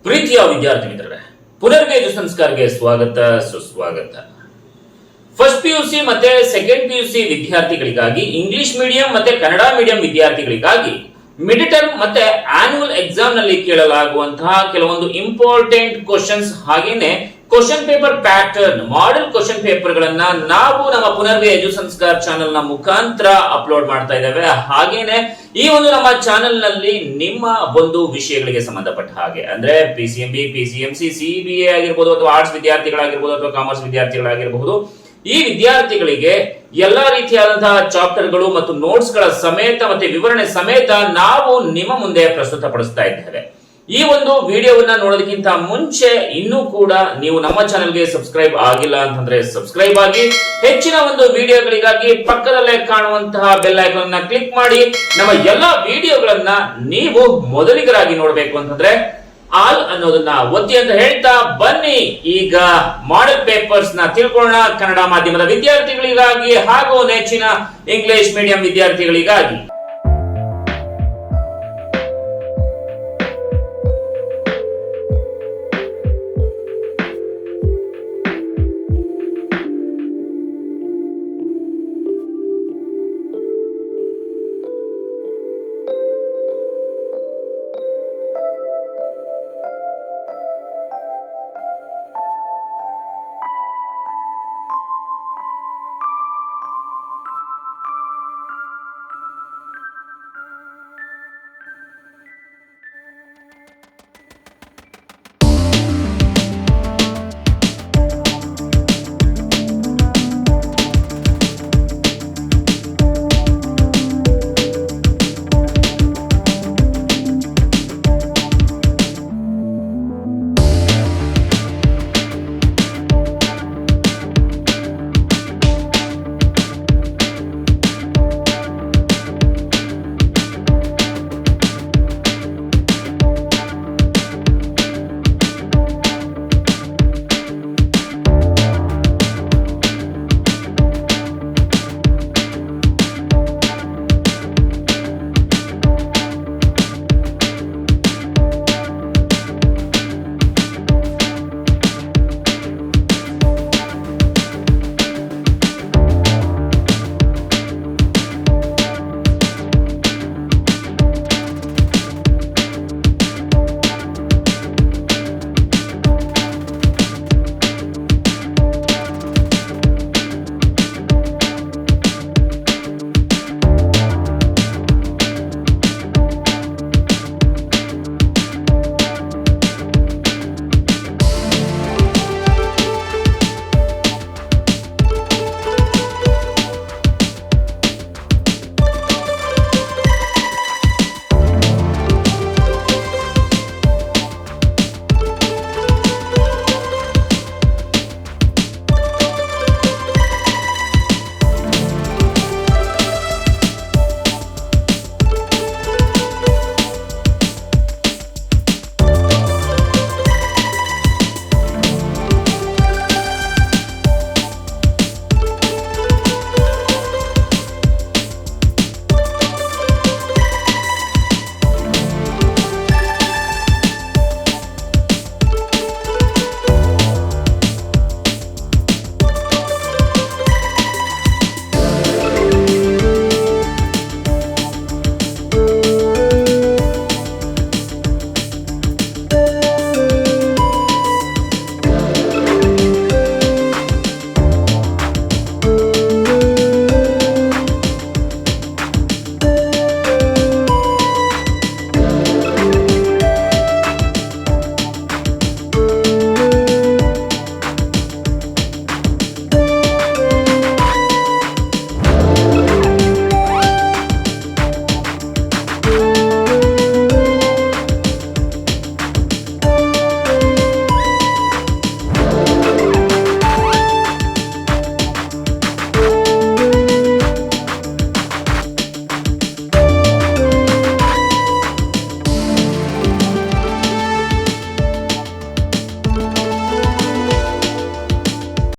ಪ್ರೀತಿಯ ವಿದ್ಯಾರ್ಥಿ ಮಿತ್ರರೇ, ಪುನರ್ವೇಜು ಸಂಸ್ಕಾರಕ್ಕೆ ಸ್ವಾಗತ ಸುಸ್ವಾಗತ. ಫಸ್ಟ್ ಪಿಯುಸಿ ಮತ್ತೆ ಸೆಕೆಂಡ್ ಪಿಯುಸಿ ವಿದ್ಯಾರ್ಥಿಗಳಿಗಾಗಿ, ಇಂಗ್ಲಿಷ್ ಮೀಡಿಯಂ ಮತ್ತೆ ಕನ್ನಡ ಮೀಡಿಯಂ ವಿದ್ಯಾರ್ಥಿಗಳಿಗಾಗಿ ಮಿಡ್ ಟರ್ಮ್ ಮತ್ತೆ ಆನ್ಯುವಲ್ ಎಕ್ಸಾಮ್ ನಲ್ಲಿ ಕೇಳಲಾಗುವಂತಹ ಕೆಲವೊಂದು ಇಂಪಾರ್ಟೆಂಟ್ ಕ್ವಶನ್ಸ್ ಹಾಗೇನೆ question paper pattern, model question paper ಗಳನ್ನ ನಾವು ನಮ್ಮ ಪುನರ್ವೆ ಎಜು ಸಂಸ್ಕಾರ ಚಾನೆಲ್ ನ ಮುಖಾಂತರ ಅಪ್ಲೋಡ್ ಮಾಡ್ತಾ ಇದ್ದೇವೆ. ಹಾಗೇನೆ ಈ ಒಂದು ನಮ್ಮ ಚಾನೆಲ್ ನಲ್ಲಿ ನಿಮ್ಮ ಒಂದು ವಿಷಯಗಳಿಗೆ ಸಂಬಂಧಪಟ್ಟ ಹಾಗೆ ಅಂದ್ರೆ PCMB, PCMC, CBA ಆಗಿರ್ಬೋದು, ಅಥವಾ ಆರ್ಟ್ಸ್ ವಿದ್ಯಾರ್ಥಿಗಳಾಗಿರ್ಬೋದು, ಅಥವಾ ಕಾಮರ್ಸ್ ವಿದ್ಯಾರ್ಥಿಗಳಾಗಿರಬಹುದು, ಈ ವಿದ್ಯಾರ್ಥಿಗಳಿಗೆ ಎಲ್ಲಾ ರೀತಿಯಾದಂತಹ ಚಾಪ್ಟರ್ ಗಳು ಮತ್ತು ನೋಟ್ಸ್ ಗಳ ಸಮೇತ ಮತ್ತೆ ವಿವರಣೆ ಸಮೇತ ನಾವು ನಿಮ್ಮ ಮುಂದೆ ಪ್ರಸ್ತುತಪಡಿಸ್ತಾ ಇದ್ದೇವೆ. ಈ ಒಂದು ವಿಡಿಯೋವನ್ನ ನೋಡೋದಕ್ಕಿಂತ ಮುಂಚೆ ಇನ್ನೂ ಕೂಡ ನೀವು ನಮ್ಮ ಚಾನೆಲ್ಗೆ ಸಬ್ಸ್ಕ್ರೈಬ್ ಆಗಿಲ್ಲ ಅಂತಂದ್ರೆ ಸಬ್ಸ್ಕ್ರೈಬ್ ಆಗಿ, ಹೆಚ್ಚಿನ ಒಂದು ವಿಡಿಯೋಗಳಿಗಾಗಿ ಪಕ್ಕದಲ್ಲೇ ಕಾಣುವಂತಹ ಬೆಲ್ ಐಕಾನ್ ಅನ್ನ ಕ್ಲಿಕ್ ಮಾಡಿ ನಮ್ಮ ಎಲ್ಲಾ ವಿಡಿಯೋಗಳನ್ನ ನೀವು ಮೊದಲಿಗರಾಗಿ ನೋಡಬೇಕು ಅಂತಂದ್ರೆ ಆಲ್ ಅನ್ನೋದನ್ನ ಒತ್ತಿ ಅಂತ ಹೇಳ್ತಾ ಬನ್ನಿ ಈಗ ಮಾಡೆಲ್ ಪೇಪರ್ಸ್ ನ ತಿಳ್ಕೊಳ್ಳೋಣ. ಕನ್ನಡ ಮಾಧ್ಯಮದ ವಿದ್ಯಾರ್ಥಿಗಳಿಗಾಗಿ ಹಾಗೂ ನೆಚ್ಚಿನ ಇಂಗ್ಲಿಷ್ ಮೀಡಿಯಂ ವಿದ್ಯಾರ್ಥಿಗಳಿಗಾಗಿ